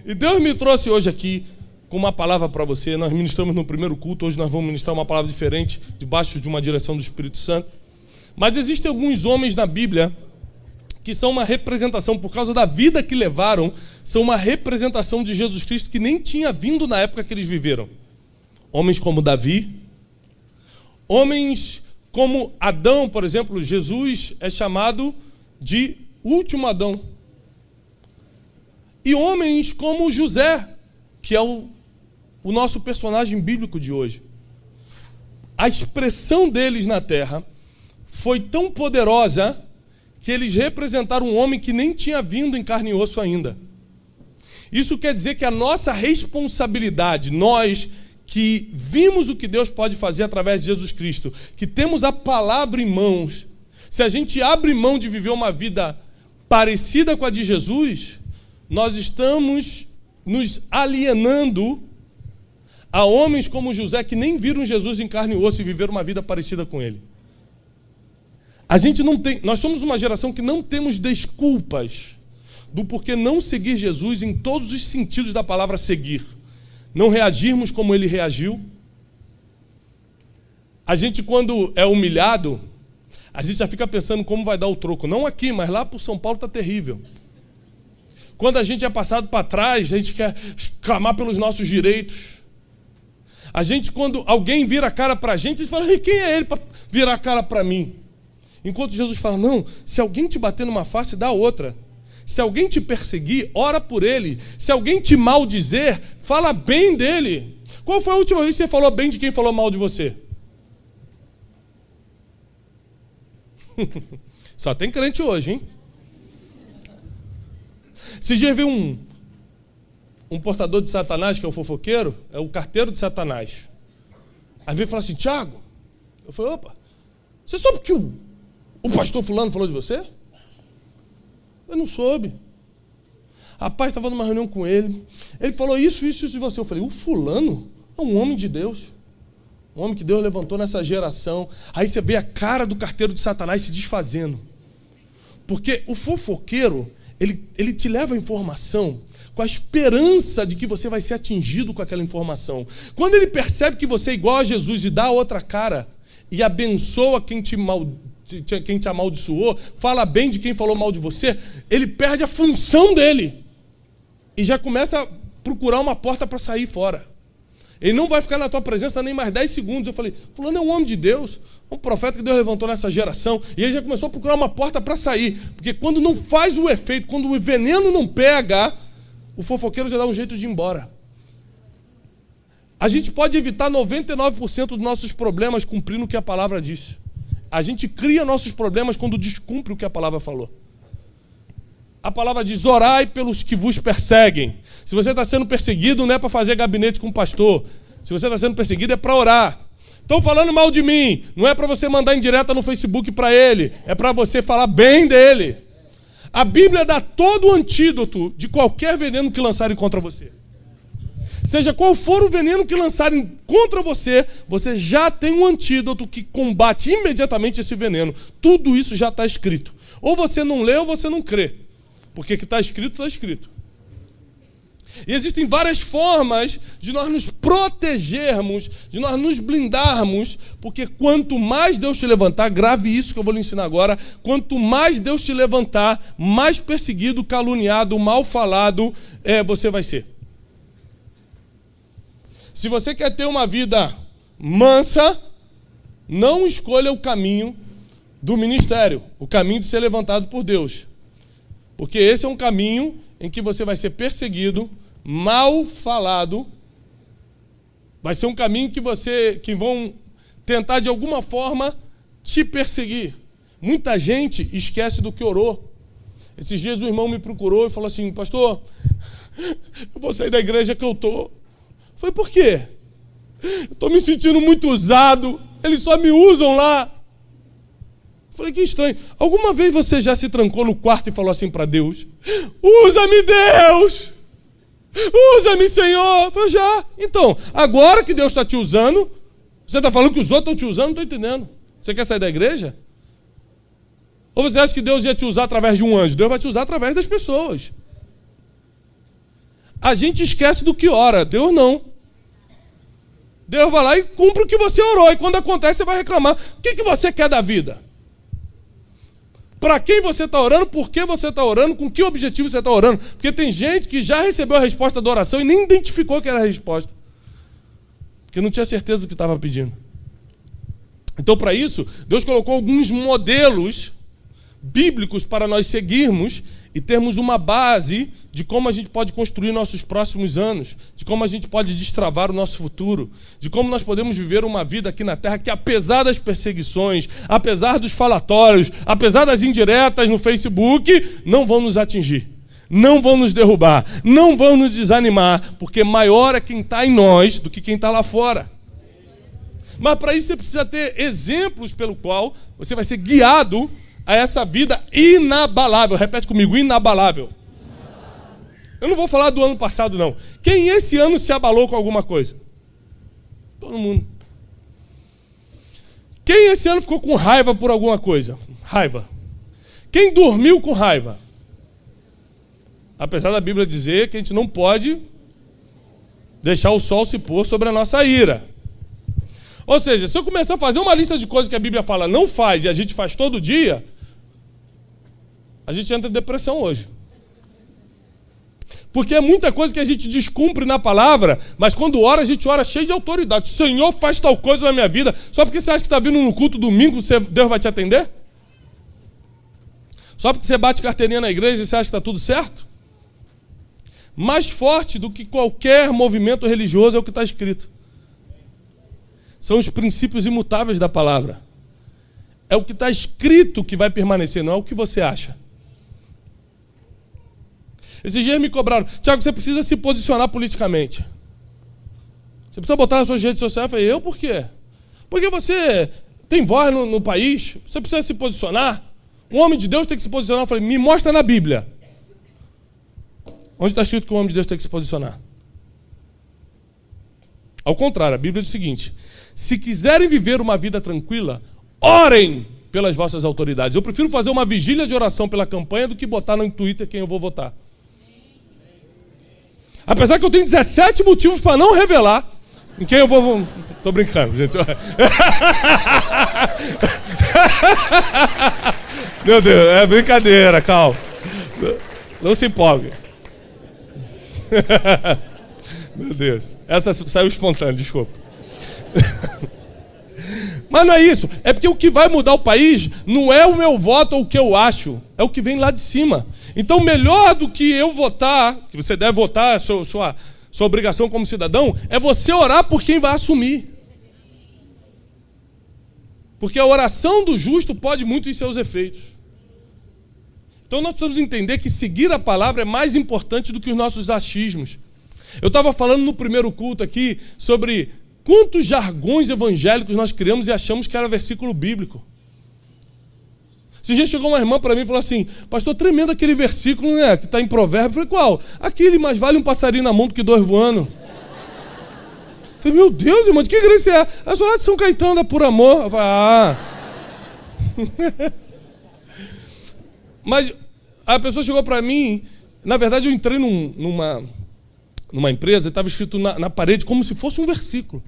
E Deus me trouxe hoje aqui com uma palavra para você. Nós ministramos no primeiro culto, hoje nós vamos ministrar uma palavra diferente, debaixo de uma direção do Espírito Santo. Mas existem alguns homens na Bíblia que são uma representação, por causa da vida que levaram, são uma representação de Jesus Cristo que nem tinha vindo na época que eles viveram. Homens como Davi, homens como Adão, por exemplo. Jesus é chamado de último Adão. E homens como José, que é o nosso personagem bíblico de hoje. A expressão deles na terra foi tão poderosa que eles representaram um homem que nem tinha vindo em carne e osso ainda. Isso quer dizer que a nossa responsabilidade, nós que vimos o que Deus pode fazer através de Jesus Cristo, que temos a palavra em mãos, se a gente abre mão de viver uma vida parecida com a de Jesus, nós estamos nos alienando a homens como José, que nem viram Jesus em carne e osso e viveram uma vida parecida com ele. Nós somos uma geração que não temos desculpas do porquê não seguir Jesus em todos os sentidos da palavra seguir. Não reagirmos como ele reagiu. A gente, quando é humilhado, a gente já fica pensando como vai dar o troco. Não aqui, mas lá para o São Paulo está terrível. Quando a gente é passado para trás, a gente quer clamar pelos nossos direitos. A gente, quando alguém vira a cara para a gente fala, quem é ele para virar a cara para mim? Enquanto Jesus fala, não, se alguém te bater numa face, dá outra. Se alguém te perseguir, ora por ele. Se alguém te maldizer, fala bem dele. Qual foi a última vez que você falou bem de quem falou mal de você? Só tem crente hoje, hein? Esses dias veio um portador de Satanás, que é o fofoqueiro, é o carteiro de Satanás. Aí veio e falou assim, Tiago, eu falei, opa, você soube que o pastor fulano falou de você? Eu não soube. Rapaz, estava numa reunião com ele, ele falou isso de você. Eu falei, o fulano é um homem de Deus, um homem que Deus levantou nessa geração. Aí você vê a cara do carteiro de Satanás se desfazendo. Porque o fofoqueiro, ele te leva a informação com a esperança de que você vai ser atingido com aquela informação. Quando ele percebe que você é igual a Jesus e dá a outra cara e abençoa quem te amaldiçoou, fala bem de quem falou mal de você, ele perde a função dele e já começa a procurar uma porta para sair fora. Ele não vai ficar na tua presença nem mais 10 segundos. Eu falei, fulano é um homem de Deus, um profeta que Deus levantou nessa geração, e ele já começou a procurar uma porta para sair, porque quando não faz o efeito, quando o veneno não pega, o fofoqueiro já dá um jeito de ir embora. A gente pode evitar 99% dos nossos problemas cumprindo o que a palavra disse. A gente cria nossos problemas quando descumpre o que a palavra falou. A palavra diz, orai pelos que vos perseguem. Se você está sendo perseguido, não é para fazer gabinete com o pastor. Se você está sendo perseguido, é para orar. Estão falando mal de mim, não é para você mandar indireta no Facebook para ele, é para você falar bem dele. A Bíblia dá todo o antídoto de qualquer veneno que lançarem contra você. Seja qual for o veneno que lançarem contra você, você já tem um antídoto que combate imediatamente esse veneno. Tudo isso já está escrito. Ou você não lê ou você não crê. Porque o que está escrito, está escrito. E existem várias formas de nós nos protegermos, de nós nos blindarmos, porque quanto mais Deus te levantar, grave isso que eu vou lhe ensinar agora, quanto mais Deus te levantar, mais perseguido, caluniado, mal falado você vai ser. Se você quer ter uma vida mansa, não escolha o caminho do ministério, o caminho de ser levantado por Deus. Porque esse é um caminho em que você vai ser perseguido, mal falado. Vai ser um caminho que vão tentar de alguma forma te perseguir. Muita gente esquece do que orou. Esses dias o irmão me procurou e falou assim, pastor, eu vou sair da igreja que eu estou. Foi por quê? Eu estou me sentindo muito usado, eles só me usam lá. Falei, que estranho. Alguma vez você já se trancou no quarto e falou assim para Deus, usa-me, Deus! Usa-me, Senhor! Falei, já. Então, agora que Deus está te usando, você está falando que os outros estão te usando, não estou entendendo. Você quer sair da igreja? Ou você acha que Deus ia te usar através de um anjo? Deus vai te usar através das pessoas. A gente esquece do que ora, Deus não. Deus vai lá e cumpre o que você orou, e quando acontece você vai reclamar. O que você quer da vida? Para quem você está orando, por que você está orando, com que objetivo você está orando? Porque tem gente que já recebeu a resposta da oração e nem identificou que era a resposta. Porque não tinha certeza do que estava pedindo. Então, para isso, Deus colocou alguns modelos bíblicos para nós seguirmos e termos uma base de como a gente pode construir nossos próximos anos, de como a gente pode destravar o nosso futuro, de como nós podemos viver uma vida aqui na Terra que, apesar das perseguições, apesar dos falatórios, apesar das indiretas no Facebook, não vão nos atingir, não vão nos derrubar, não vão nos desanimar, porque maior é quem está em nós do que quem está lá fora. Mas para isso você precisa ter exemplos pelo qual você vai ser guiado a essa vida inabalável. Repete comigo, inabalável. Eu não vou falar do ano passado, não. Quem esse ano se abalou com alguma coisa? Todo mundo. Quem esse ano ficou com raiva por alguma coisa? Raiva. Quem dormiu com raiva? Apesar da Bíblia dizer que a gente não pode deixar o sol se pôr sobre a nossa ira. Ou seja, se eu começar a fazer uma lista de coisas que a Bíblia fala não faz e a gente faz todo dia, a gente entra em depressão hoje. Porque é muita coisa que a gente descumpre na palavra, mas quando ora, a gente ora cheio de autoridade. O Senhor faz tal coisa na minha vida. Só porque você acha que está vindo no culto domingo, Deus vai te atender? Só porque você bate carteirinha na igreja e você acha que está tudo certo? Mais forte do que qualquer movimento religioso é o que está escrito. São os princípios imutáveis da palavra. É o que está escrito que vai permanecer, não é o que você acha. Esses dias me cobraram: Tiago, você precisa se posicionar politicamente. Você precisa botar nas suas redes sociais. Eu falei: eu por quê? Porque você tem voz no país, você precisa se posicionar. Um homem de Deus tem que se posicionar. Eu falei: me mostra na Bíblia. Onde está escrito que o homem de Deus tem que se posicionar? Ao contrário, a Bíblia diz o seguinte: se quiserem viver uma vida tranquila, orem pelas vossas autoridades. Eu prefiro fazer uma vigília de oração pela campanha do que botar no Twitter quem eu vou votar. Apesar que eu tenho 17 motivos para não revelar em quem eu vou... Tô brincando, gente. Meu Deus, é brincadeira, calma. Não se empolgue. Meu Deus, essa saiu espontânea, desculpa. Mas não é isso, é porque o que vai mudar o país não é o meu voto ou o que eu acho, é o que vem lá de cima. Então, melhor do que eu votar, que você deve votar, sua obrigação como cidadão, é você orar por quem vai assumir. Porque a oração do justo pode muito em seus efeitos. Então, nós precisamos entender que seguir a palavra é mais importante do que os nossos achismos. Eu estava falando no primeiro culto aqui sobre quantos jargões evangélicos nós criamos e achamos que era versículo bíblico. Esse dia chegou uma irmã para mim e falou assim: pastor, tremendo aquele versículo, né, que está em Provérbios. Eu falei: qual? Aquele: mais vale um passarinho na mão do que dois voando. Eu falei: meu Deus, irmão, de que igreja você é? Eu sou lá de São Caetano, da Por Amor. Eu falei: Mas a pessoa chegou para mim, na verdade eu entrei numa empresa e estava escrito na parede como se fosse um versículo.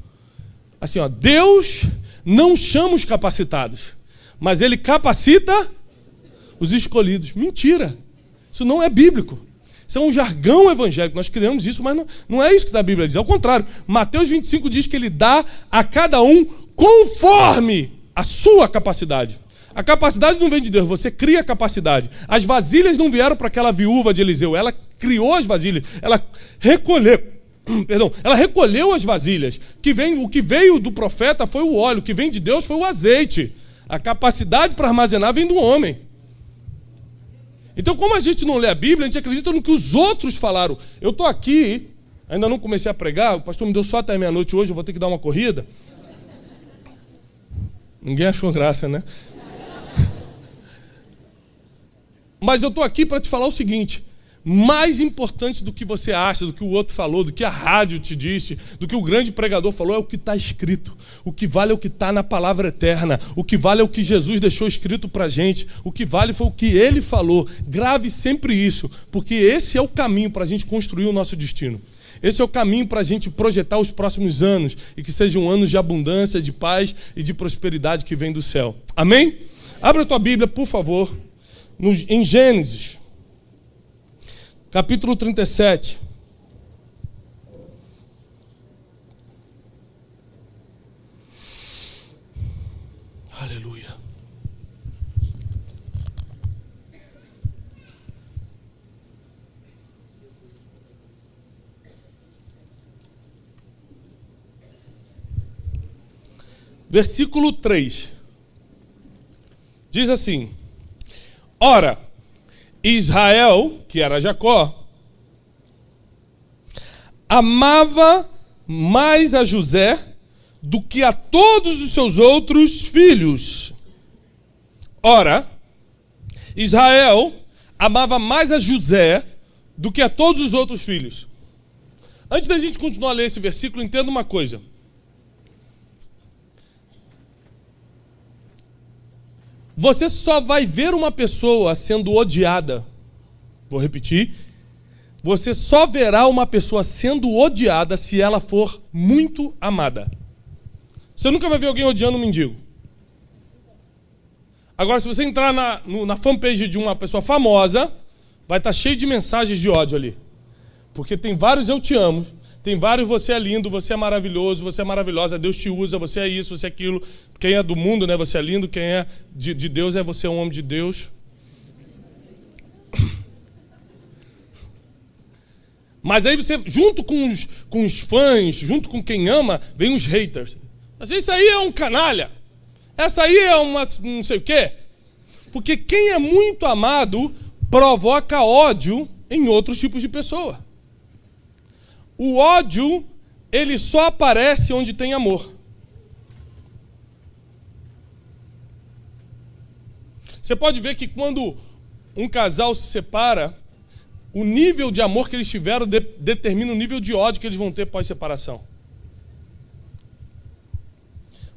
Assim, ó: Deus não chama os capacitados, mas Ele capacita os escolhidos. Mentira! Isso não é bíblico. Isso é um jargão evangélico. Nós criamos isso, mas não é isso que a Bíblia diz. Ao contrário, Mateus 25 diz que Ele dá a cada um conforme a sua capacidade. A capacidade não vem de Deus, você cria a capacidade. As vasilhas não vieram para aquela viúva de Eliseu, ela criou as vasilhas, ela recolheu as vasilhas. O que veio do profeta foi o óleo, o que vem de Deus foi o azeite. A capacidade para armazenar vem do homem. Então, como a gente não lê a Bíblia, a gente acredita no que os outros falaram. Eu estou aqui, ainda não comecei a pregar, o pastor me deu só até meia-noite hoje, eu vou ter que dar uma corrida. Ninguém achou graça, né? Mas eu estou aqui para te falar o seguinte: mais importante do que você acha, do que o outro falou, do que a rádio te disse, do que o grande pregador falou, é o que está escrito. O que vale é o que está na palavra eterna. O que vale é o que Jesus deixou escrito para a gente. O que vale foi o que Ele falou. Grave sempre isso, porque esse é o caminho para a gente construir o nosso destino. Esse é o caminho para a gente projetar os próximos anos e que sejam anos de abundância, de paz e de prosperidade que vem do céu. Amém? Abra a tua Bíblia, por favor, em Gênesis. Capítulo 37. Aleluia. Versículo 3. Diz assim: Ora, Israel, que era Jacó, amava mais a José do que a todos os seus outros filhos. Ora, Israel amava mais a José do que a todos os outros filhos. Antes da gente continuar a ler esse versículo, entenda uma coisa. Você só vai ver uma pessoa sendo odiada. Vou repetir. Você só verá uma pessoa sendo odiada se ela for muito amada. Você nunca vai ver alguém odiando um mendigo. Agora, se você entrar na fanpage de uma pessoa famosa, vai estar cheio de mensagens de ódio ali. Porque tem vários eu te amo, tem vários você é lindo, você é maravilhoso, você é maravilhosa, Deus te usa, você é isso, você é aquilo. Quem é do mundo, né, você é lindo, quem é de Deus, você é um homem de Deus. Mas aí você, junto com os fãs, junto com quem ama, vem os haters. Isso aí é um canalha. Essa aí é uma não sei o quê. Porque quem é muito amado provoca ódio em outros tipos de pessoa. O ódio, ele só aparece onde tem amor. Você pode ver que quando um casal se separa, o nível de amor que eles tiveram determina o nível de ódio que eles vão ter pós-separação.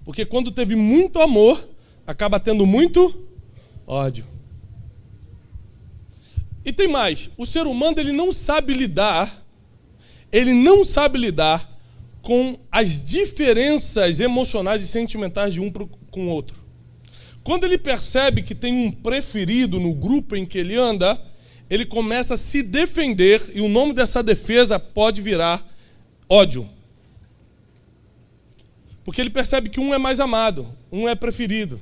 Porque quando teve muito amor, acaba tendo muito ódio. E tem mais, o ser humano ele não sabe lidar com as diferenças emocionais e sentimentais de um com o outro. Quando ele percebe que tem um preferido no grupo em que ele anda, ele começa a se defender e o nome dessa defesa pode virar ódio. Porque ele percebe que um é mais amado, um é preferido.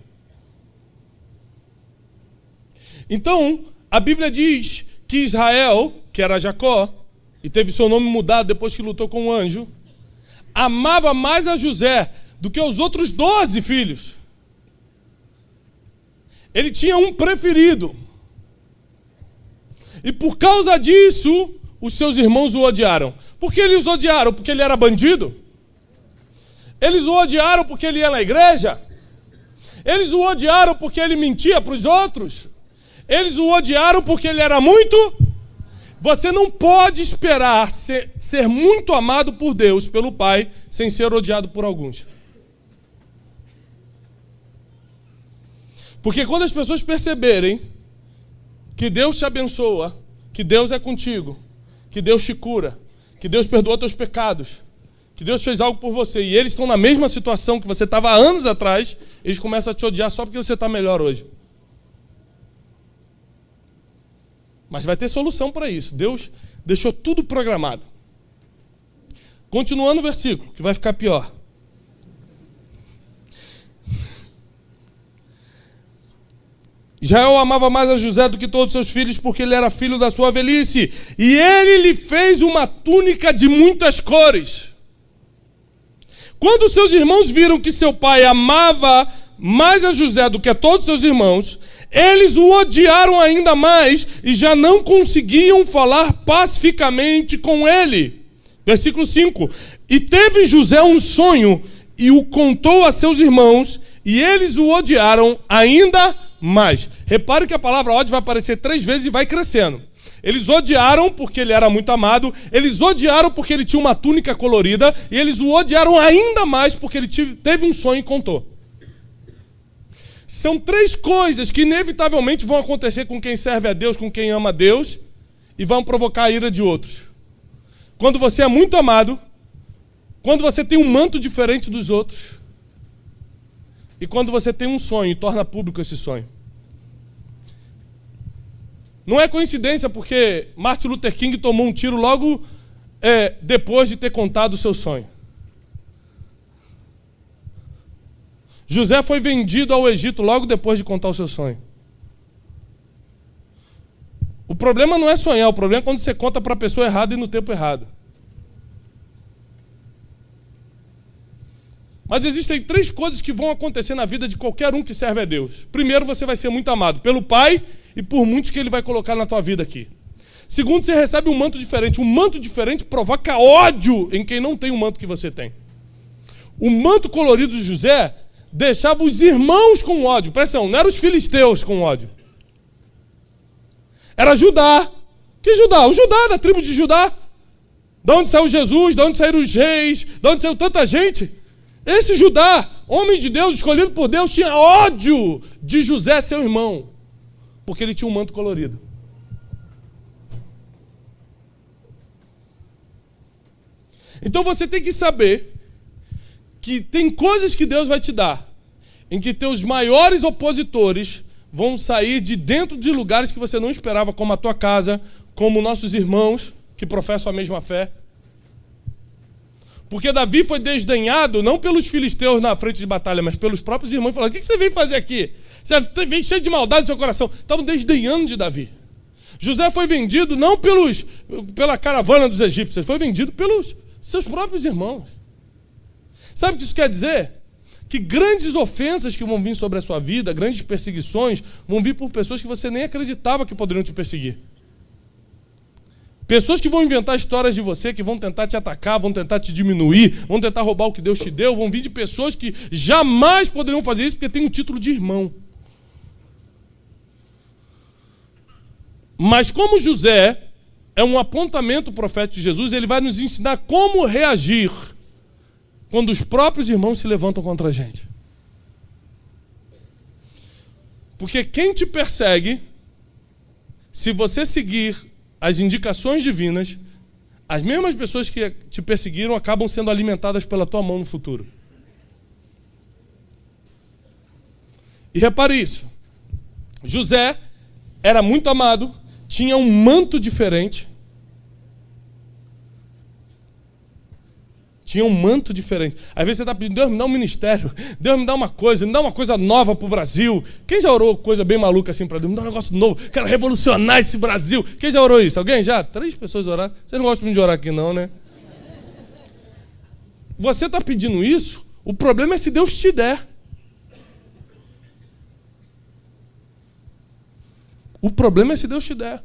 Então, a Bíblia diz que Israel, que era Jacó, e teve seu nome mudado depois que lutou com o anjo, amava mais a José do que os outros 12 filhos. Ele tinha um preferido. E por causa disso, os seus irmãos o odiaram. Por que eles o odiaram? Porque ele era bandido? Eles o odiaram porque ele ia na igreja? Eles o odiaram porque ele mentia para os outros? Eles o odiaram porque ele era muito? Você não pode esperar ser muito amado por Deus, pelo Pai, sem ser odiado por alguns. Porque quando as pessoas perceberem que Deus te abençoa, que Deus é contigo, que Deus te cura, que Deus perdoa teus pecados, que Deus fez algo por você, e eles estão na mesma situação que você estava há anos atrás, eles começam a te odiar só porque você está melhor hoje. Mas vai ter solução para isso. Deus deixou tudo programado. Continuando o versículo, que vai ficar pior. Israel amava mais a José do que todos os seus filhos, porque ele era filho da sua velhice. E ele lhe fez uma túnica de muitas cores. Quando seus irmãos viram que seu pai amava mais a José do que a todos seus irmãos, eles o odiaram ainda mais e já não conseguiam falar pacificamente com ele. Versículo 5. E teve José um sonho e o contou a seus irmãos, e eles o odiaram ainda mais. Repare que a palavra ódio vai aparecer 3 vezes e vai crescendo. Eles odiaram porque ele era muito amado, eles odiaram porque ele tinha uma túnica colorida, e eles o odiaram ainda mais porque ele teve um sonho e contou. São 3 coisas que inevitavelmente vão acontecer com quem serve a Deus, com quem ama a Deus, e vão provocar a ira de outros. Quando você é muito amado, quando você tem um manto diferente dos outros, e quando você tem um sonho e torna público esse sonho. Não é coincidência porque Martin Luther King tomou um tiro logo depois de ter contado o seu sonho. José foi vendido ao Egito logo depois de contar o seu sonho. O problema não é sonhar, o problema é quando você conta para a pessoa errada e no tempo errado. Mas existem 3 coisas que vão acontecer na vida de qualquer um que serve a Deus. Primeiro, você vai ser muito amado pelo Pai e por muitos que Ele vai colocar na tua vida aqui. Segundo, você recebe um manto diferente. Um manto diferente provoca ódio em quem não tem o manto que você tem. O manto colorido de José deixava os irmãos com ódio. Presta atenção, não eram os filisteus com ódio. Era Judá. Que Judá? O Judá, da tribo de Judá. De onde saiu Jesus, de onde saíram os reis, de onde saiu tanta gente. Esse Judá, homem de Deus, escolhido por Deus, tinha ódio de José, seu irmão, porque ele tinha um manto colorido. Então você tem que saber que tem coisas que Deus vai te dar, em que teus maiores opositores vão sair de dentro de lugares que você não esperava, como a tua casa, como nossos irmãos que professam a mesma fé. Porque Davi foi desdenhado não pelos filisteus na frente de batalha, mas pelos próprios irmãos. Falaram, o que você veio fazer aqui? Você veio cheio de maldade no seu coração. Estavam desdenhando de Davi. José foi vendido não pela caravana dos egípcios, foi vendido pelos seus próprios irmãos. Sabe o que isso quer dizer? Que grandes ofensas que vão vir sobre a sua vida, grandes perseguições, vão vir por pessoas que você nem acreditava que poderiam te perseguir. Pessoas que vão inventar histórias de você, que vão tentar te atacar, vão tentar te diminuir, vão tentar roubar o que Deus te deu, vão vir de pessoas que jamais poderiam fazer isso porque tem um título de irmão. Mas como José é um apontamento profético de Jesus, ele vai nos ensinar como reagir quando os próprios irmãos se levantam contra a gente. Porque quem te persegue, se você seguir as indicações divinas, as mesmas pessoas que te perseguiram acabam sendo alimentadas pela tua mão no futuro. E repare isso. José era muito amado, tinha um manto diferente. Tinha um manto diferente. Às vezes você está pedindo, Deus me dá um ministério, Deus me dá uma coisa nova para o Brasil. Quem já orou coisa bem maluca assim para Deus? Me dá um negócio novo, quero revolucionar esse Brasil. Quem já orou isso? Alguém já? 3 pessoas oraram. Vocês não gostam muito de orar aqui não, né? Você está pedindo isso, o problema é se Deus te der. O problema é se Deus te der.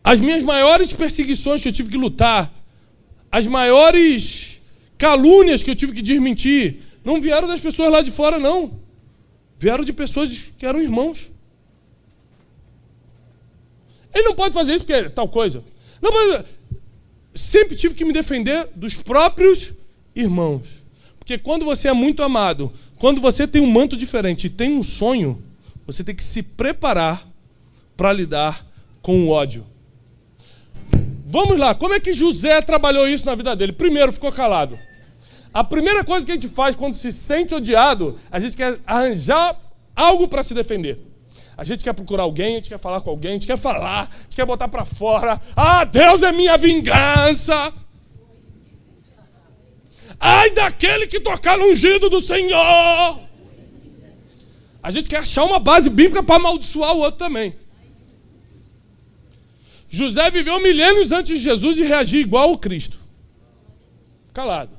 As minhas maiores perseguições que eu tive que lutar, as maiores calúnias que eu tive que desmentir, não vieram das pessoas lá de fora, não. Vieram de pessoas que eram irmãos. Ele não pode fazer isso porque é tal coisa. Não pode. Sempre tive que me defender dos próprios irmãos. Porque quando você é muito amado, quando você tem um manto diferente e tem um sonho, você tem que se preparar para lidar com o ódio. Vamos lá, como é que José trabalhou isso na vida dele? Primeiro, ficou calado. A primeira coisa que a gente faz quando se sente odiado, a gente quer arranjar algo para se defender. A gente quer procurar alguém, a gente quer falar com alguém, a gente quer falar, a gente quer botar para fora. Ah, Deus é minha vingança. Ai daquele que tocar no ungido do Senhor. A gente quer achar uma base bíblica para amaldiçoar o outro também. José viveu milênios antes de Jesus e reagiu igual ao Cristo. Calado.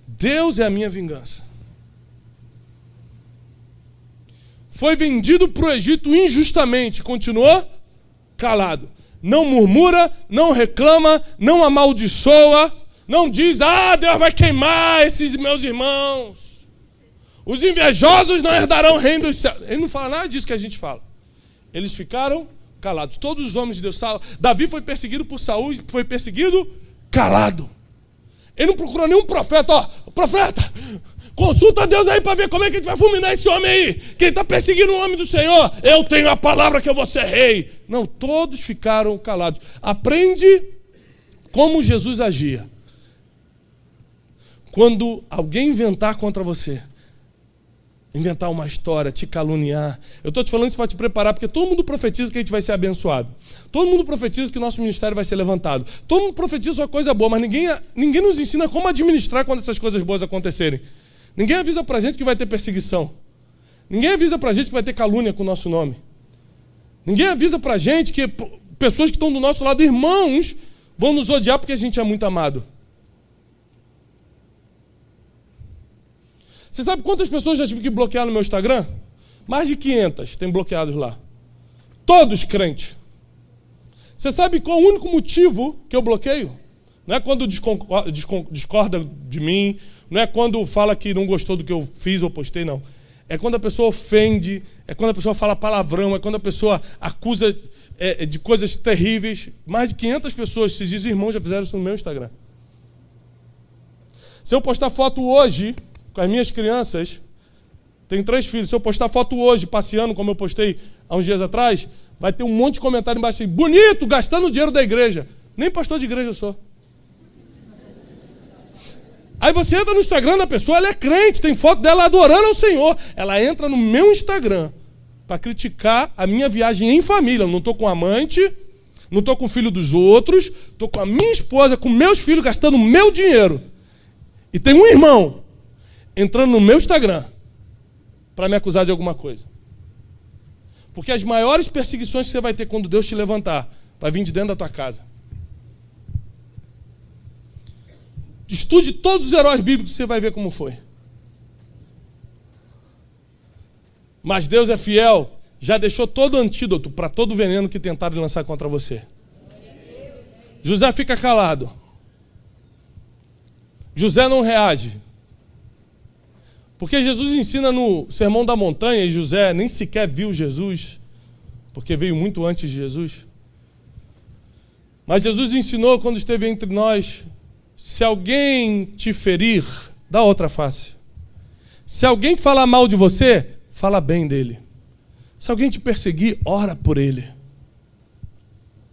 Deus é a minha vingança. Foi vendido para o Egito injustamente. Continuou calado. Não murmura, não reclama, não amaldiçoa. Não diz, Deus vai queimar esses meus irmãos. Os invejosos não herdarão o reino dos céus. Ele não fala nada disso que a gente fala. Eles ficaram calados. Todos os homens de Deus. Davi foi perseguido por Saul, foi perseguido calado. Ele não procurou nenhum profeta. Ó, profeta, consulta a Deus aí para ver como é que a gente vai fulminar esse homem aí. Quem está perseguindo o homem do Senhor, eu tenho a palavra que eu vou ser rei. Não, todos ficaram calados. Aprende como Jesus agia. Quando alguém inventar contra você, inventar uma história, te caluniar. Eu estou te falando isso para te preparar, porque todo mundo profetiza que a gente vai ser abençoado. Todo mundo profetiza que o nosso ministério vai ser levantado. Todo mundo profetiza uma coisa boa, mas ninguém nos ensina como administrar quando essas coisas boas acontecerem. Ninguém avisa para a gente que vai ter perseguição. Ninguém avisa para a gente que vai ter calúnia com o nosso nome. Ninguém avisa para a gente que pessoas que estão do nosso lado, irmãos, vão nos odiar porque a gente é muito amado. Você sabe quantas pessoas já tive que bloquear no meu Instagram? Mais de 500 tem bloqueados lá. Todos crentes. Você sabe qual é o único motivo que eu bloqueio? Não é quando discorda de mim, não é quando fala que não gostou do que eu fiz ou postei, não. É quando a pessoa ofende, é quando a pessoa fala palavrão, é quando a pessoa acusa de coisas terríveis. Mais de 500 pessoas, se diz irmãos, já fizeram isso no meu Instagram. Se eu postar foto hoje com as minhas crianças, tenho 3 filhos, se eu postar foto hoje, passeando, como eu postei há uns dias atrás, vai ter um monte de comentário embaixo assim, bonito, gastando o dinheiro da igreja. Nem pastor de igreja eu sou. Aí você entra no Instagram da pessoa, ela é crente, tem foto dela adorando ao Senhor. Ela entra no meu Instagram para criticar a minha viagem em família. Eu não estou com amante, não estou com o filho dos outros, estou com a minha esposa, com meus filhos, gastando o meu dinheiro. E tem um irmão entrando no meu Instagram para me acusar de alguma coisa. Porque as maiores perseguições que você vai ter quando Deus te levantar, vai vir de dentro da tua casa. Estude todos os heróis bíblicos, você vai ver como foi. Mas Deus é fiel, já deixou todo o antídoto para todo o veneno que tentaram lançar contra você. José fica calado. José não reage. Porque Jesus ensina no Sermão da Montanha, e José nem sequer viu Jesus, porque veio muito antes de Jesus. Mas Jesus ensinou quando esteve entre nós, se alguém te ferir, dá outra face. Se alguém falar mal de você, fala bem dele. Se alguém te perseguir, ora por ele.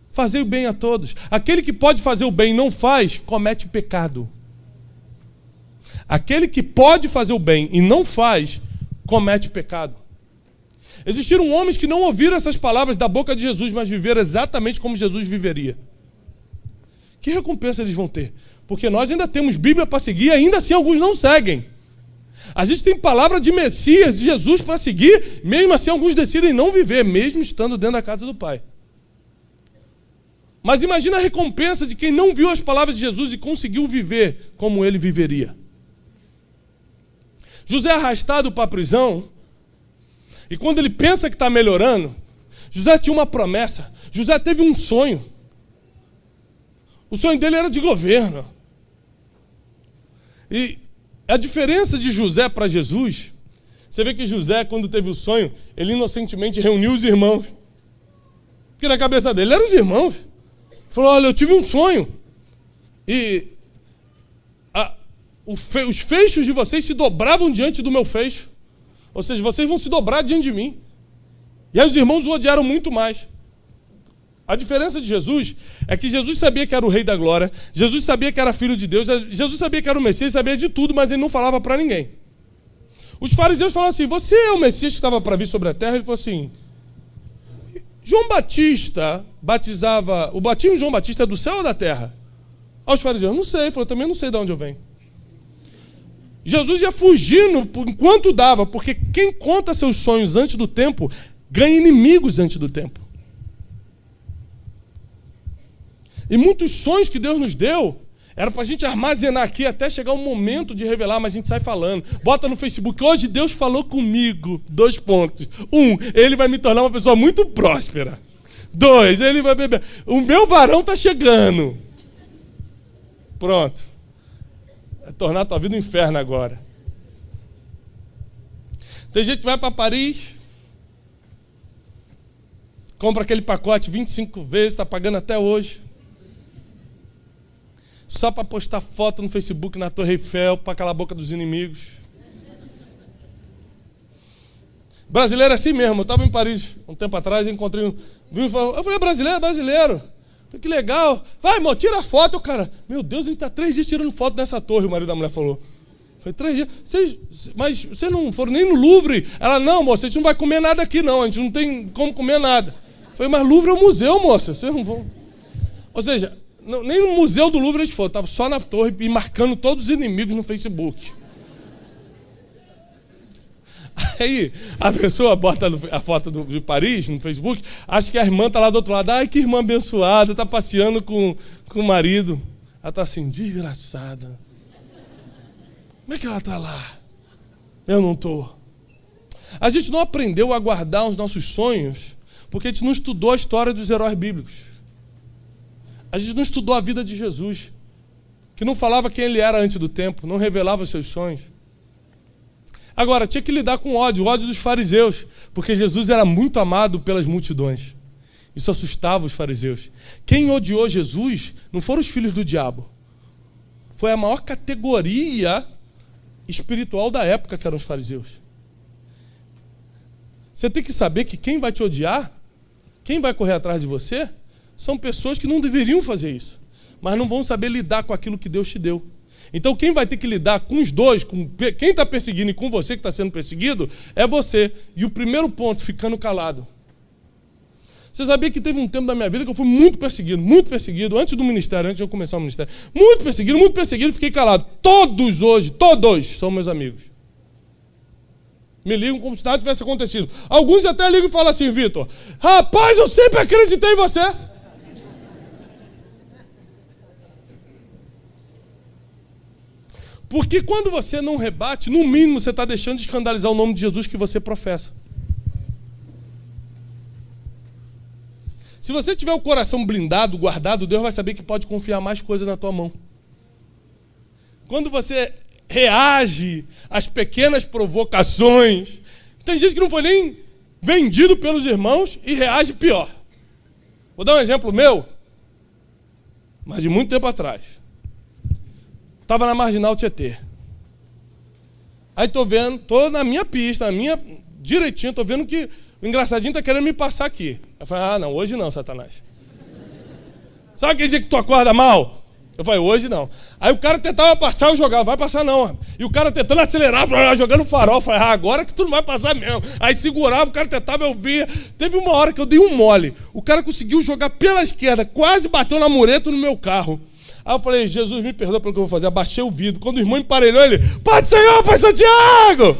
Fazer o bem a todos. Aquele que pode fazer o bem e não faz, comete pecado. Aquele que pode fazer o bem e não faz, comete pecado. Existiram homens que não ouviram essas palavras da boca de Jesus, mas viveram exatamente como Jesus viveria. Que recompensa eles vão ter? Porque nós ainda temos Bíblia para seguir e ainda assim alguns não seguem. A gente tem palavra de Messias, de Jesus para seguir, mesmo assim alguns decidem não viver, mesmo estando dentro da casa do Pai. Mas imagina a recompensa de quem não viu as palavras de Jesus e conseguiu viver como ele viveria. José é arrastado para a prisão, e quando ele pensa que está melhorando, José tinha uma promessa, José teve um sonho. O sonho dele era de governo. E a diferença de José para Jesus, você vê que José, quando teve o sonho, ele inocentemente reuniu os irmãos. Porque na cabeça dele eram os irmãos. Ele falou, olha, eu tive um sonho. E os feixes de vocês se dobravam diante do meu feixo. Ou seja, vocês vão se dobrar diante de mim. E aí os irmãos o odiaram muito mais. A diferença de Jesus é que Jesus sabia que era o Rei da Glória, Jesus sabia que era filho de Deus, Jesus sabia que era o Messias, sabia de tudo, mas ele não falava para ninguém. Os fariseus falavam assim, você é o Messias que estava para vir sobre a terra? Ele falou assim, João Batista batizava, o batismo de João Batista é do céu ou da terra? Aos fariseus, não sei, ele falou, também não sei de onde eu venho. Jesus ia fugindo enquanto dava, porque quem conta seus sonhos antes do tempo, ganha inimigos antes do tempo. E muitos sonhos que Deus nos deu, era para a gente armazenar aqui até chegar o momento de revelar, mas a gente sai falando. Bota no Facebook, hoje Deus falou comigo. 2 pontos. 1, ele vai me tornar uma pessoa muito próspera. 2, ele vai beber. O meu varão está chegando. Pronto. Vai tornar a tua vida um inferno agora. Tem gente que vai para Paris, compra aquele pacote 25 vezes, está pagando até hoje, só para postar foto no Facebook na Torre Eiffel, para calar a boca dos inimigos. Brasileiro é assim mesmo. Eu estava em Paris um tempo atrás, encontrei um... Eu falei, brasileiro, brasileiro. Eu falei, que legal. Vai, irmão, tira a foto, cara. Meu Deus, a gente está 3 dias tirando foto nessa torre, o marido da mulher falou. Eu falei, 3 dias. Mas vocês não foram nem no Louvre? Ela, não, moça, a gente não vai comer nada aqui, não. A gente não tem como comer nada. Eu falei, mas Louvre é um museu, moça. Vocês não vão... Ou seja, nem no museu do Louvre eles foram. Estavam só na torre e marcando todos os inimigos no Facebook. Aí a pessoa bota a foto de Paris no Facebook, acha que a irmã está lá do outro lado. Ai, que irmã abençoada, está passeando com o marido. Ela está assim, desgraçada. Como é que ela está lá? Eu não estou. A gente não aprendeu a guardar os nossos sonhos porque a gente não estudou a história dos heróis bíblicos. A gente não estudou a vida de Jesus, que não falava quem ele era antes do tempo, não revelava os seus sonhos. Agora, tinha que lidar com o ódio dos fariseus, porque Jesus era muito amado pelas multidões. Isso assustava os fariseus. Quem odiou Jesus não foram os filhos do diabo. Foi a maior categoria espiritual da época, que eram os fariseus. Você tem que saber que quem vai te odiar, quem vai correr atrás de você, são pessoas que não deveriam fazer isso, mas não vão saber lidar com aquilo que Deus te deu. Então quem vai ter que lidar com os dois, com quem está perseguindo e com você que está sendo perseguido, é você. E o primeiro ponto, ficando calado. Você sabia que teve um tempo da minha vida que eu fui muito perseguido, antes do ministério, antes de eu começar o ministério. Muito perseguido, fiquei calado. Todos hoje, todos são meus amigos. Me ligam como se nada tivesse acontecido. Alguns até ligam e falam assim, Vitor, rapaz, eu sempre acreditei em você. Porque quando você não rebate, no mínimo você está deixando de escandalizar o nome de Jesus que você professa. Se você tiver o coração blindado, guardado, Deus vai saber que pode confiar mais coisas na tua mão. Quando você reage às pequenas provocações, tem gente que não foi nem vendido pelos irmãos e reage pior. Vou dar um exemplo meu, mas de muito tempo atrás. Estava na Marginal Tietê. Aí tô na minha pista, direitinho, tô vendo que o engraçadinho tá querendo me passar aqui. Eu falei, não, hoje não, Satanás. Sabe aquele dia que tu acorda mal? Eu falei, hoje não. Aí o cara tentava passar, eu jogava, vai passar não. E o cara tentando acelerar, jogando farol. Eu falei, agora que tu não vai passar mesmo. Aí segurava, o cara tentava, eu via. Teve uma hora que eu dei um mole. O cara conseguiu jogar pela esquerda, quase bateu na mureta no meu carro. Aí eu falei, Jesus, me perdoa pelo que eu vou fazer. Abaixei o vidro. Quando o irmão emparelhou, ele, Pai do Senhor, Pai Santiago!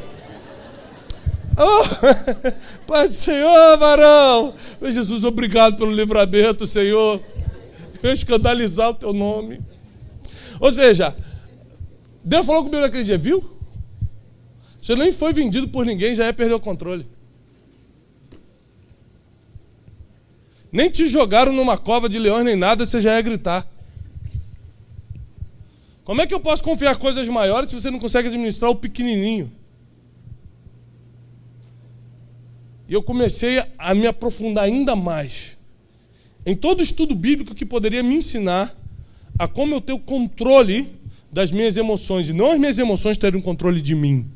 Oh, Pai do Senhor, varão! Jesus, obrigado pelo livramento, Senhor. Eu escandalizar o teu nome. Ou seja, Deus falou comigo naquele dia, viu? Você nem foi vendido por ninguém, já ia perder o controle. Nem te jogaram numa cova de leões nem nada, você já ia gritar. Como é que eu posso confiar coisas maiores se você não consegue administrar o pequenininho? E eu comecei a me aprofundar ainda mais em todo estudo bíblico que poderia me ensinar a como eu ter o controle das minhas emoções, e não as minhas emoções terem um controle de mim.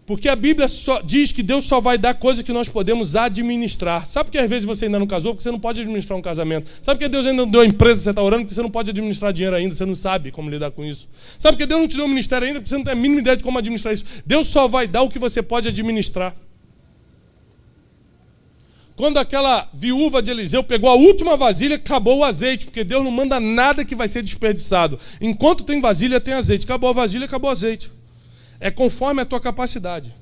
Porque a Bíblia só diz que Deus só vai dar coisas que nós podemos administrar. Sabe por que às vezes você ainda não casou? Porque você não pode administrar um casamento. Sabe por que Deus ainda não deu a empresa que você está orando? Porque você não pode administrar dinheiro ainda, você não sabe como lidar com isso. Sabe por que Deus não te deu um ministério ainda? Porque você não tem a mínima ideia de como administrar isso. Deus só vai dar o que você pode administrar. Quando aquela viúva de Eliseu pegou a última vasilha, acabou o azeite, porque Deus não manda nada que vai ser desperdiçado. Enquanto tem vasilha, tem azeite. Acabou a vasilha, acabou o azeite. É conforme a tua capacidade.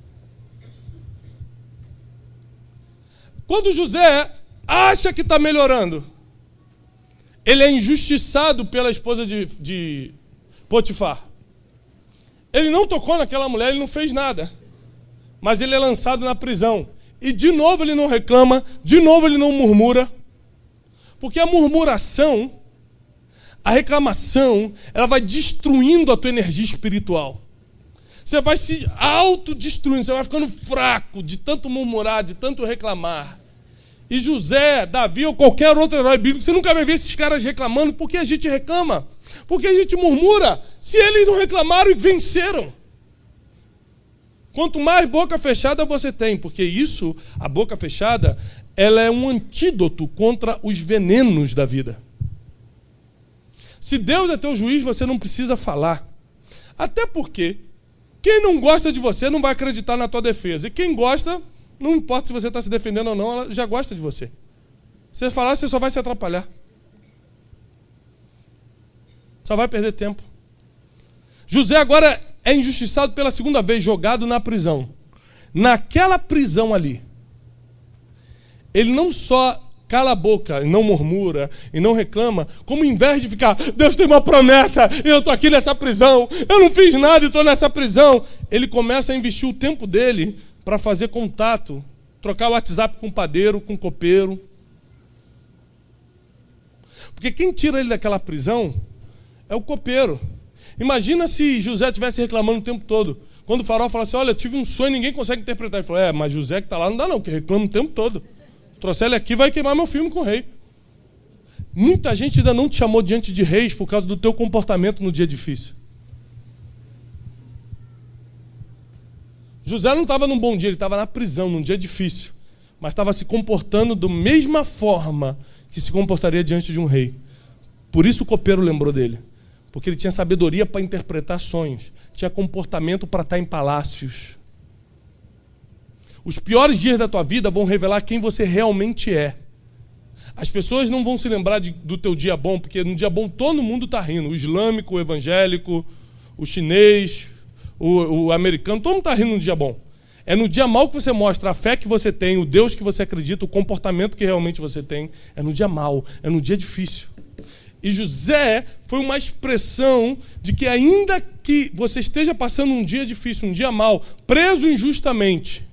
Quando José acha que está melhorando, ele é injustiçado pela esposa de Potifar. Ele não tocou naquela mulher, ele não fez nada. Mas ele é lançado na prisão. E de novo ele não reclama, de novo ele não murmura. Porque a murmuração, a reclamação, ela vai destruindo a tua energia espiritual. Você vai se autodestruindo, você vai ficando fraco de tanto murmurar, de tanto reclamar. E José, Davi ou qualquer outro herói bíblico, você nunca vai ver esses caras reclamando. Por que a gente reclama? Porque a gente murmura. Se eles não reclamaram e venceram. Quanto mais boca fechada você tem, porque isso, a boca fechada, ela é um antídoto contra os venenos da vida. Se Deus é teu juiz, você não precisa falar. Até porque quem não gosta de você não vai acreditar na tua defesa. E quem gosta, não importa se você está se defendendo ou não, ela já gosta de você. Se você falar, você só vai se atrapalhar. Só vai perder tempo. José agora é injustiçado pela segunda vez, jogado na prisão. Naquela prisão ali, ele não só cala a boca e não murmura e não reclama, como em vez de ficar, Deus tem uma promessa e eu estou aqui nessa prisão, eu não fiz nada e estou nessa prisão, ele começa a investir o tempo dele para fazer contato, trocar o WhatsApp com o padeiro, com o copeiro. Porque quem tira ele daquela prisão é o copeiro. Imagina se José estivesse reclamando o tempo todo. Quando o faraó fala assim, olha, eu tive um sonho e ninguém consegue interpretar. Ele falou, mas José que está lá não dá não, que reclama o tempo todo. Trouxer ele aqui vai queimar meu filme com o rei. Muita gente ainda não te chamou diante de reis por causa do teu comportamento no dia difícil. José não estava num bom dia, ele estava na prisão, num dia difícil. Mas estava se comportando da mesma forma que se comportaria diante de um rei. Por isso o copeiro lembrou dele. Porque ele tinha sabedoria para interpretar sonhos. Tinha comportamento para estar em palácios. Os piores dias da tua vida vão revelar quem você realmente é. As pessoas não vão se lembrar do teu dia bom, porque no dia bom todo mundo está rindo. O islâmico, o evangélico, o chinês, o americano, todo mundo está rindo no dia bom. É no dia mau que você mostra a fé que você tem, o Deus que você acredita, o comportamento que realmente você tem. É no dia mau, é no dia difícil. E José foi uma expressão de que ainda que você esteja passando um dia difícil, um dia mau, preso injustamente,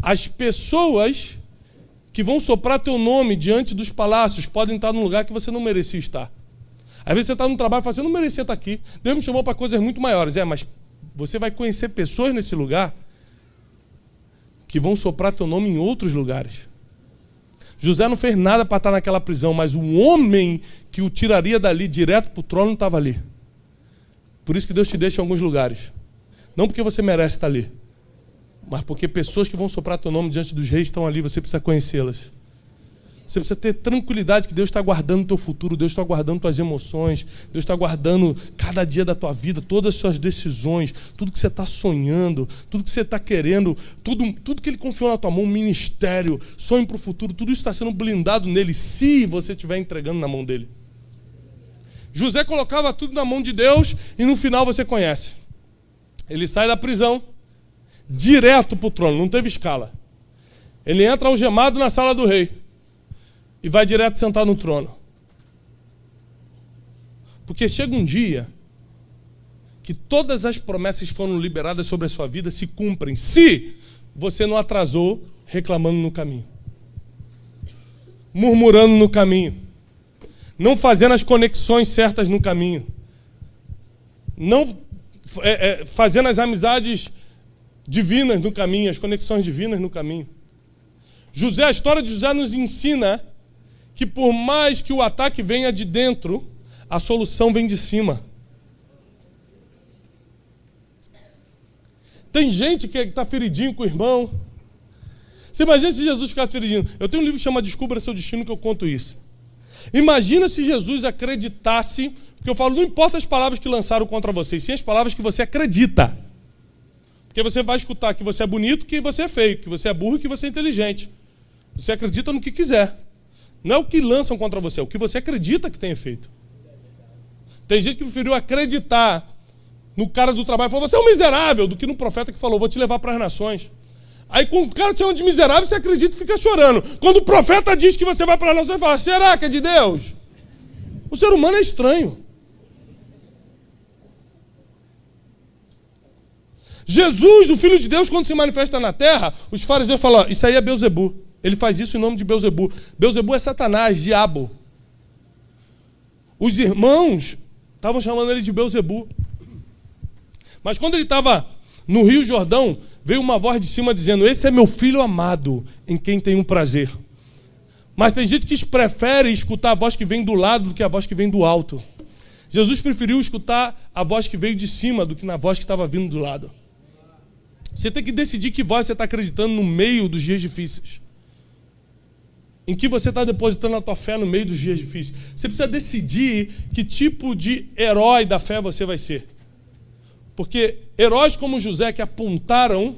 as pessoas que vão soprar teu nome diante dos palácios podem estar num lugar que você não merecia estar. Às vezes você está no trabalho e fala assim, eu não merecia estar aqui. Deus me chamou para coisas muito maiores. Mas você vai conhecer pessoas nesse lugar que vão soprar teu nome em outros lugares. José não fez nada para estar naquela prisão, mas um homem que o tiraria dali direto para o trono estava ali. Por isso que Deus te deixa em alguns lugares. Não porque você merece estar ali, mas porque pessoas que vão soprar teu nome diante dos reis estão ali, você precisa conhecê-las. Você precisa ter tranquilidade que Deus está guardando o teu futuro, Deus está guardando tuas emoções, Deus está guardando cada dia da tua vida, todas as suas decisões, tudo que você está sonhando, tudo que você está querendo, tudo que Ele confiou na tua mão, ministério, sonho para o futuro, tudo isso está sendo blindado nele, se você estiver entregando na mão dele. José colocava tudo na mão de Deus e no final você conhece. Ele sai da prisão, direto para o trono, não teve escala. Ele entra algemado na sala do rei e vai direto sentar no trono. Porque chega um dia que todas as promessas que foram liberadas sobre a sua vida se cumprem, se você não atrasou reclamando no caminho, murmurando no caminho, não fazendo as conexões certas no caminho, não fazendo as amizades divinas no caminho, as conexões divinas no caminho. A história de José nos ensina que por mais que o ataque venha de dentro, a solução vem de cima. Tem gente que está feridinho com o irmão. Você imagina se Jesus ficasse feridinho. Eu tenho um livro que chama Descubra Seu Destino, que eu conto isso. Imagina se Jesus acreditasse, porque eu falo, não importa as palavras que lançaram contra você, sim as palavras que você acredita. Porque você vai escutar que você é bonito, que você é feio, que você é burro, que você é inteligente. Você acredita no que quiser. Não é o que lançam contra você, é o que você acredita que tem efeito. Tem gente que preferiu acreditar no cara do trabalho e falou, você é um miserável, do que no profeta que falou, vou te levar para as nações. Aí quando o cara te chama de miserável, você acredita e fica chorando. Quando o profeta diz que você vai para as nações, você fala, será que é de Deus? O ser humano é estranho. Jesus, o Filho de Deus, quando se manifesta na terra, os fariseus falam, isso aí é Belzebu. Ele faz isso em nome de Belzebu. Belzebu é Satanás, diabo. Os irmãos estavam chamando ele de Belzebu. Mas quando ele estava no Rio Jordão, veio uma voz de cima dizendo: esse é meu filho amado, em quem tenho prazer. Mas tem gente que prefere escutar a voz que vem do lado do que a voz que vem do alto. Jesus preferiu escutar a voz que veio de cima do que na voz que estava vindo do lado. Você tem que decidir que voz você está acreditando no meio dos dias difíceis. Em que você está depositando a tua fé no meio dos dias difíceis. Você precisa decidir que tipo de herói da fé você vai ser. Porque heróis como José, que apontaram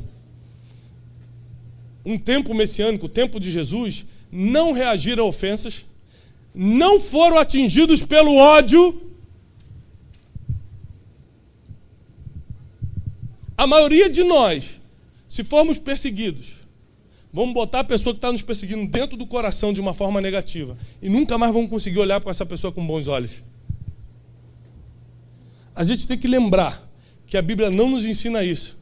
um tempo messiânico, o tempo de Jesus, não reagiram a ofensas, não foram atingidos pelo ódio. A maioria de nós, se formos perseguidos, vamos botar a pessoa que está nos perseguindo dentro do coração de uma forma negativa e nunca mais vamos conseguir olhar para essa pessoa com bons olhos. A gente tem que lembrar que a Bíblia não nos ensina isso,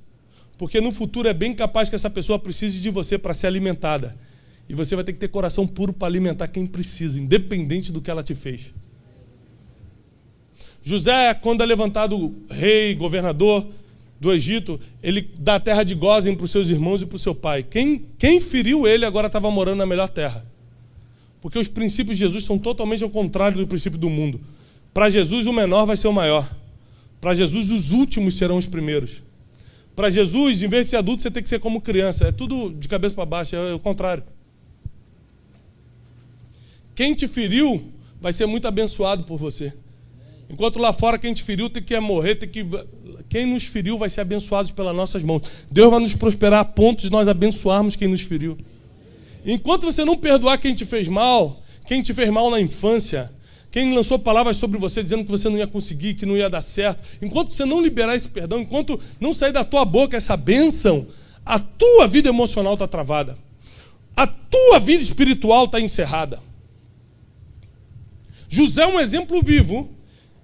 porque no futuro é bem capaz que essa pessoa precise de você para ser alimentada. E você vai ter que ter coração puro para alimentar quem precisa, independente do que ela te fez. José, quando é levantado rei, governador do Egito, ele dá a terra de Gósen para os seus irmãos e para o seu pai. Quem feriu ele agora estava morando na melhor terra. Porque os princípios de Jesus são totalmente ao contrário do princípio do mundo. Para Jesus, o menor vai ser o maior. Para Jesus, os últimos serão os primeiros. Para Jesus, em vez de ser adulto, você tem que ser como criança. É tudo de cabeça para baixo, é o contrário. Quem te feriu vai ser muito abençoado por você. Enquanto lá fora quem te feriu tem que morrer, quem nos feriu vai ser abençoado pelas nossas mãos. Deus vai nos prosperar a ponto de nós abençoarmos quem nos feriu. Enquanto você não perdoar quem te fez mal na infância, quem lançou palavras sobre você dizendo que você não ia conseguir, que não ia dar certo, enquanto você não liberar esse perdão, enquanto não sair da tua boca essa bênção, a tua vida emocional está travada. A tua vida espiritual está encerrada. José é um exemplo vivo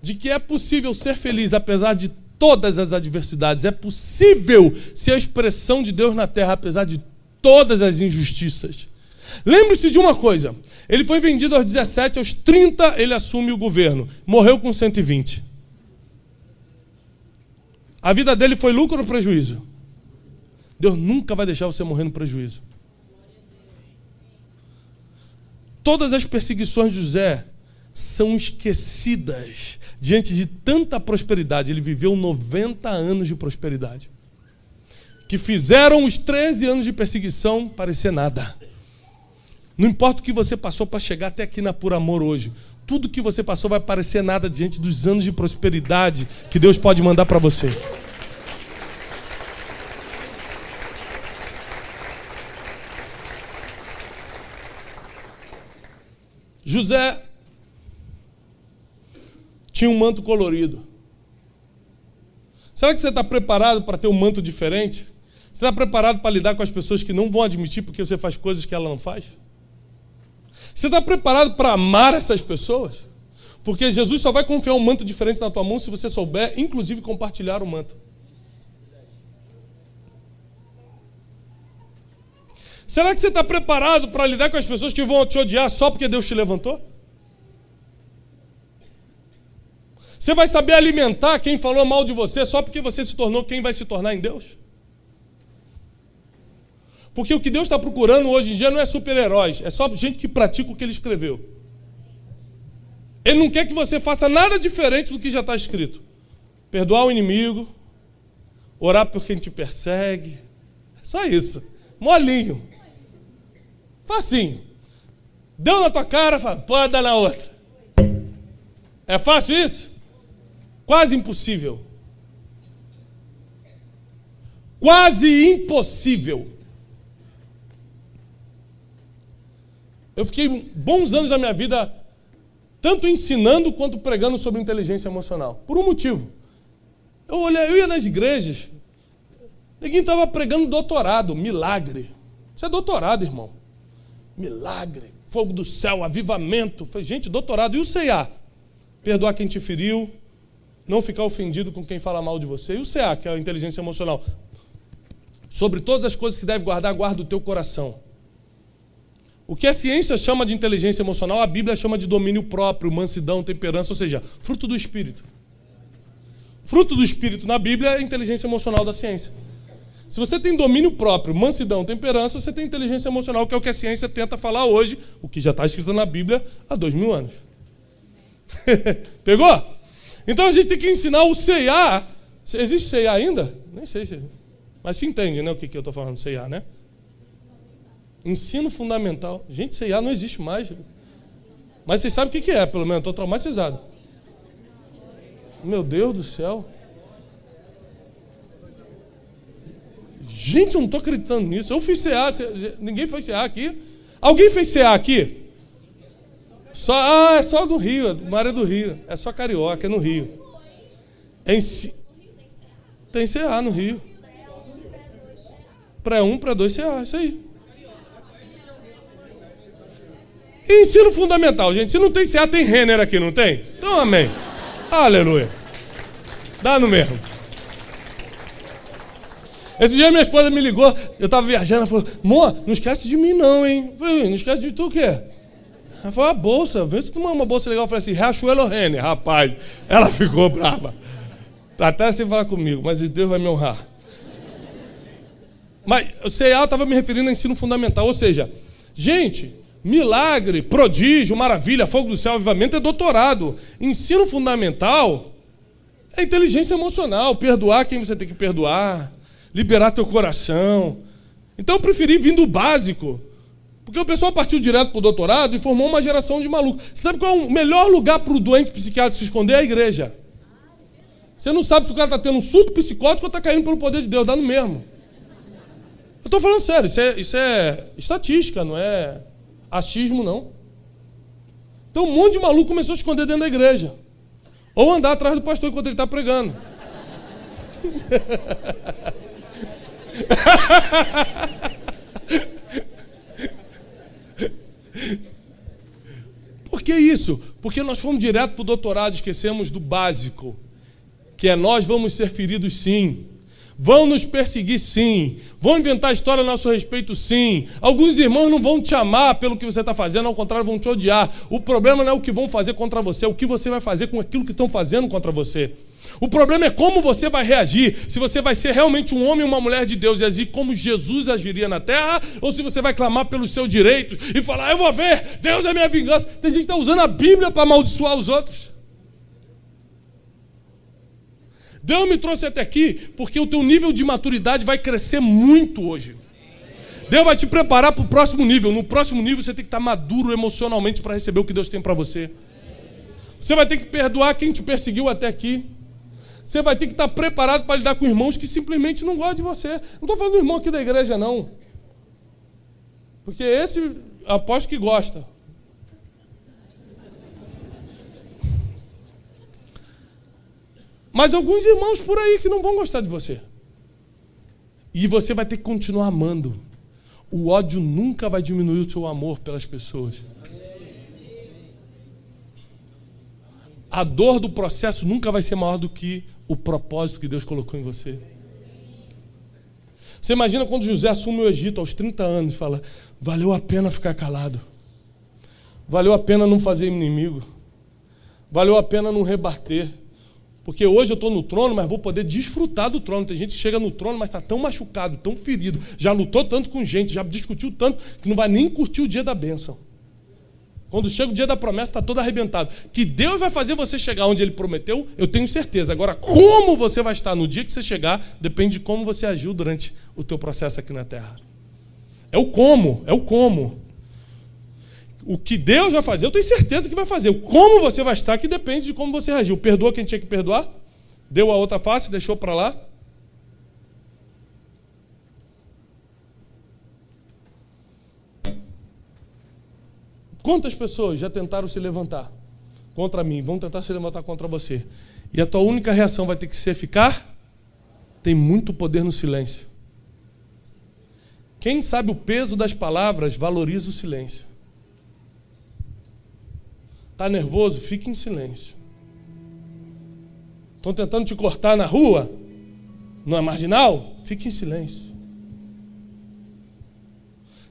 de que é possível ser feliz apesar de todas as adversidades. É possível ser a expressão de Deus na terra apesar de todas as injustiças. Lembre-se de uma coisa. Ele foi vendido aos 17, aos 30 ele assume o governo. Morreu com 120. A vida dele foi lucro ou prejuízo? Deus nunca vai deixar você morrer no prejuízo. Todas as perseguições de José são esquecidas diante de tanta prosperidade. Ele viveu 90 anos de prosperidade, que fizeram os 13 anos de perseguição parecer nada. Não importa o que você passou para chegar até aqui na Por Amor hoje, tudo que você passou vai parecer nada diante dos anos de prosperidade que Deus pode mandar para você. José tinha um manto colorido. Será que você está preparado para ter um manto diferente? Você está preparado para lidar com as pessoas que não vão admitir porque você faz coisas que ela não faz? Você está preparado para amar essas pessoas? Porque Jesus só vai confiar um manto diferente na tua mão se você souber, inclusive, compartilhar o manto. Será que você está preparado para lidar com as pessoas que vão te odiar só porque Deus te levantou? Você vai saber alimentar quem falou mal de você só porque você se tornou quem vai se tornar em Deus? Porque o que Deus está procurando hoje em dia não é super-heróis, é só gente que pratica o que Ele escreveu. Ele não quer que você faça nada diferente do que já está escrito. Perdoar o inimigo, orar por quem te persegue, só isso, molinho, facinho. Deu na tua cara, fala, pode dar na outra. É fácil isso? Quase impossível. Quase impossível. Eu fiquei bons anos da minha vida tanto ensinando quanto pregando sobre inteligência emocional. Por um motivo. Eu ia nas igrejas, ninguém estava pregando doutorado, milagre. Isso é doutorado, irmão. Milagre, fogo do céu, avivamento. Falei, gente, doutorado. E o CA? Perdoar quem te feriu, não ficar ofendido com quem fala mal de você. E o CA, que é a inteligência emocional? Sobre todas as coisas que você deve guardar, guarda o teu coração. O que a ciência chama de inteligência emocional, a Bíblia chama de domínio próprio, mansidão, temperança, ou seja, fruto do Espírito. Fruto do Espírito na Bíblia é a inteligência emocional da ciência. Se você tem domínio próprio, mansidão, temperança, você tem inteligência emocional, que é o que a ciência tenta falar hoje, o que já está escrito na Bíblia há 2000 anos. Pegou? Então a gente tem que ensinar o CA. Existe CA ainda? Nem sei se... Mas se entende, né, o que eu estou falando, CA, né? Ensino fundamental. Gente, CA não existe mais. Mas vocês sabem o que é, pelo menos, estou traumatizado. Meu Deus do céu. Gente, eu não estou acreditando nisso. Eu fiz CA, ninguém fez CA aqui? Alguém fez CA aqui? É só do Rio, uma área do Rio. É só carioca, é no Rio. Tem CA no Rio. Pré-1, pré-2 CA, isso aí. E ensino fundamental, gente. Se não tem CA, tem Renner aqui, não tem? Então, amém. Aleluia. Dá no mesmo. Esse dia minha esposa me ligou, eu estava viajando, ela falou, amor, não esquece de mim não, hein? Eu falei, não esquece de tu o quê? Ela falou, a bolsa, vê se tu manda uma bolsa legal. Eu falei assim, Riachuelo ou Renner? Rapaz, ela ficou brava. Tá até sem falar comigo, mas Deus vai me honrar. Mas o CA estava me referindo a ensino fundamental, ou seja, gente, milagre, prodígio, maravilha, fogo do céu, avivamento é doutorado. Ensino fundamental é inteligência emocional, perdoar quem você tem que perdoar, liberar teu coração. Então eu preferi vir do básico, porque o pessoal partiu direto para o doutorado e formou uma geração de malucos. Sabe qual é o melhor lugar para o doente psiquiátrico se esconder? É a igreja. Você não sabe se o cara está tendo um surto psicótico ou está caindo pelo poder de Deus, dá no mesmo. Eu estou falando sério, isso é estatística, não é achismo, não. Então um monte de maluco começou a se esconder dentro da igreja. Ou andar atrás do pastor enquanto ele está pregando. Por que isso? Porque nós fomos direto para o doutorado, esquecemos do básico, que é nós vamos ser feridos sim, vão nos perseguir sim, vão inventar história a nosso respeito sim, alguns irmãos não vão te amar pelo que você está fazendo, ao contrário, vão te odiar. O problema não é o que vão fazer contra você, é o que você vai fazer com aquilo que estão fazendo contra você. O problema é como você vai reagir, se você vai ser realmente um homem e uma mulher de Deus e agir como Jesus agiria na terra, ou se você vai clamar pelos seus direitos e falar, eu vou ver, Deus é minha vingança. Tem gente que está usando a Bíblia para amaldiçoar os outros. Deus me trouxe até aqui porque o teu nível de maturidade vai crescer muito hoje. Deus vai te preparar para o próximo nível. No próximo nível você tem que estar maduro emocionalmente para receber o que Deus tem para você. Você vai ter que perdoar quem te perseguiu até aqui. Você vai ter que estar preparado para lidar com irmãos que simplesmente não gostam de você. Não estou falando do irmão aqui da igreja, não. Porque esse, aposto que gosta. Mas alguns irmãos por aí que não vão gostar de você. E você vai ter que continuar amando. O ódio nunca vai diminuir o seu amor pelas pessoas. A dor do processo nunca vai ser maior do que o propósito que Deus colocou em você. Você imagina quando José assume o Egito aos 30 anos e fala, valeu a pena ficar calado. Valeu a pena não fazer inimigo. Valeu a pena não rebater. Porque hoje eu estou no trono, mas vou poder desfrutar do trono. Tem gente que chega no trono, mas está tão machucado, tão ferido, já lutou tanto com gente, já discutiu tanto, que não vai nem curtir o dia da bênção. Quando chega o dia da promessa, está todo arrebentado. Que Deus vai fazer você chegar onde Ele prometeu, eu tenho certeza. Agora, como você vai estar no dia que você chegar, depende de como você agiu durante o teu processo aqui na terra. É o como, é o como. O que Deus vai fazer, eu tenho certeza que vai fazer. O como você vai estar, que depende de como você reagiu. Perdoa quem tinha que perdoar? Deu a outra face, deixou para lá? Quantas pessoas já tentaram se levantar contra mim, vão tentar se levantar contra você? E a tua única reação vai ter que ser ficar? Tem muito poder no silêncio. Quem sabe o peso das palavras, valoriza o silêncio. Está nervoso? Fique em silêncio. Estão tentando te cortar na rua? Numa marginal? Fique em silêncio.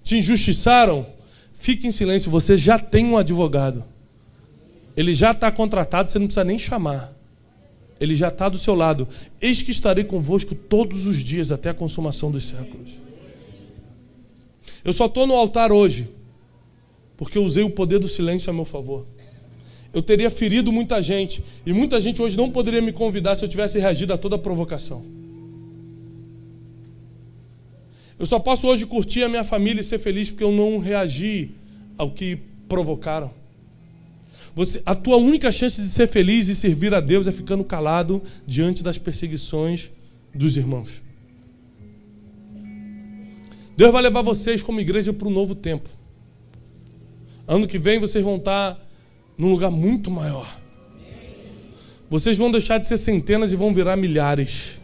Te injustiçaram? Fique em silêncio. Você já tem um advogado. Ele já está contratado, você não precisa nem chamar. Ele já está do seu lado. Eis que estarei convosco todos os dias até a consumação dos séculos. Eu só estou no altar hoje porque eu usei o poder do silêncio a meu favor. Eu teria ferido muita gente, e muita gente hoje não poderia me convidar se eu tivesse reagido a toda a provocação. Eu só posso hoje curtir a minha família e ser feliz porque eu não reagi ao que provocaram. A tua única chance de ser feliz e servir a Deus é ficando calado diante das perseguições dos irmãos. Deus vai levar vocês como igreja para um novo tempo. Ano que vem vocês vão estar num lugar muito maior. Vocês vão deixar de ser centenas e vão virar milhares.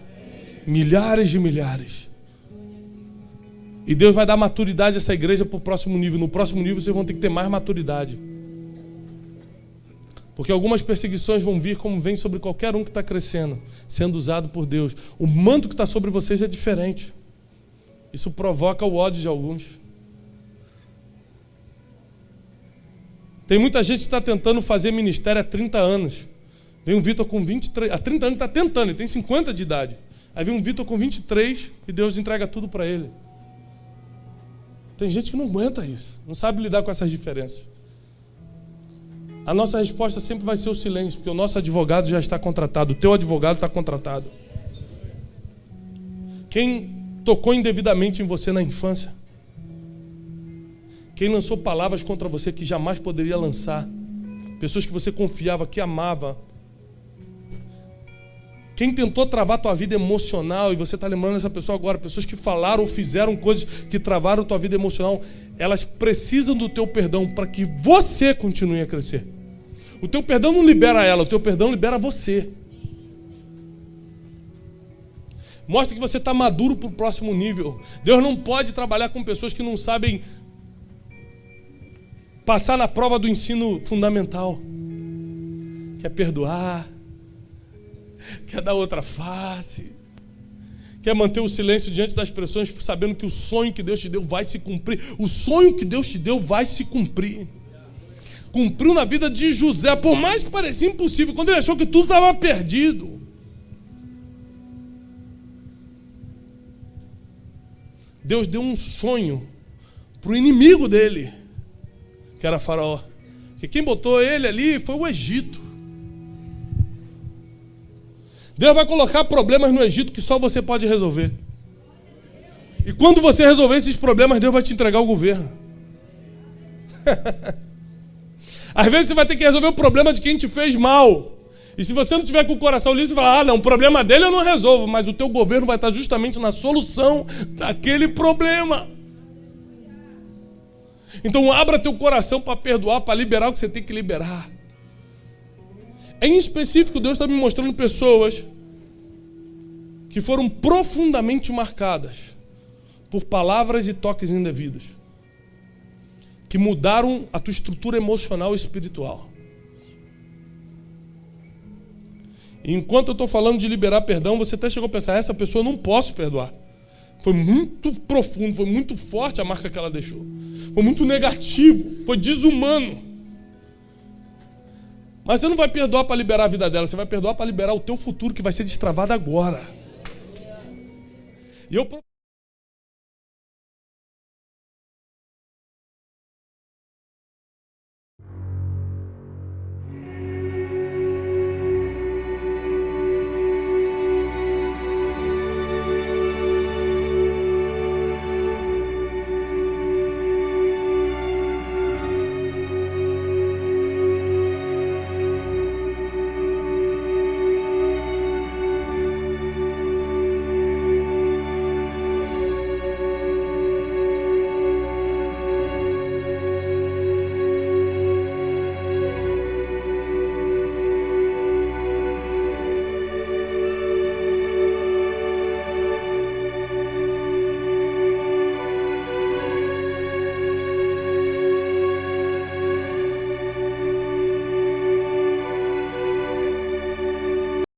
Milhares de milhares. E Deus vai dar maturidade a essa igreja para o próximo nível. No próximo nível vocês vão ter que ter mais maturidade. Porque algumas perseguições vão vir como vem sobre qualquer um que está crescendo, sendo usado por Deus. O manto que está sobre vocês é diferente. Isso provoca o ódio de alguns. Tem muita gente que está tentando fazer ministério há 30 anos. Vem um Vitor com 23, há 30 anos está tentando, ele tem 50 de idade. Aí vem um Vitor com 23 e Deus entrega tudo para ele. Tem gente que não aguenta isso, não sabe lidar com essas diferenças. A nossa resposta sempre vai ser o silêncio, porque o nosso advogado já está contratado, o teu advogado está contratado. Quem tocou indevidamente em você na infância? Quem lançou palavras contra você que jamais poderia lançar? Pessoas que você confiava, que amava. Quem tentou travar tua vida emocional, e você está lembrando dessa pessoa agora, pessoas que falaram ou fizeram coisas que travaram tua vida emocional, elas precisam do teu perdão para que você continue a crescer. O teu perdão não libera ela, o teu perdão libera você. Mostra que você está maduro para o próximo nível. Deus não pode trabalhar com pessoas que não sabem passar na prova do ensino fundamental. Quer perdoar, quer dar outra face, quer manter o silêncio diante das pressões, sabendo que o sonho que Deus te deu vai se cumprir. O sonho que Deus te deu vai se cumprir. Cumpriu na vida de José, por mais que parecia impossível, quando ele achou que tudo estava perdido. Deus deu um sonho para o inimigo dele, que era Faraó. Porque quem botou ele ali foi o Egito. Deus vai colocar problemas no Egito que só você pode resolver. E quando você resolver esses problemas, Deus vai te entregar o governo. Às vezes você vai ter que resolver o problema de quem te fez mal. E se você não tiver com o coração liso, você vai falar, não, o problema dele eu não resolvo. Mas o teu governo vai estar justamente na solução daquele problema. Então abra teu coração para perdoar, para liberar o que você tem que liberar. Em específico, Deus está me mostrando pessoas que foram profundamente marcadas por palavras e toques indevidos, que mudaram a tua estrutura emocional e espiritual. E enquanto eu estou falando de liberar perdão, você até chegou a pensar, essa pessoa eu não posso perdoar. Foi muito profundo, foi muito forte a marca que ela deixou. Foi muito negativo, foi desumano. Mas você não vai perdoar para liberar a vida dela, você vai perdoar para liberar o teu futuro que vai ser destravado agora. E eu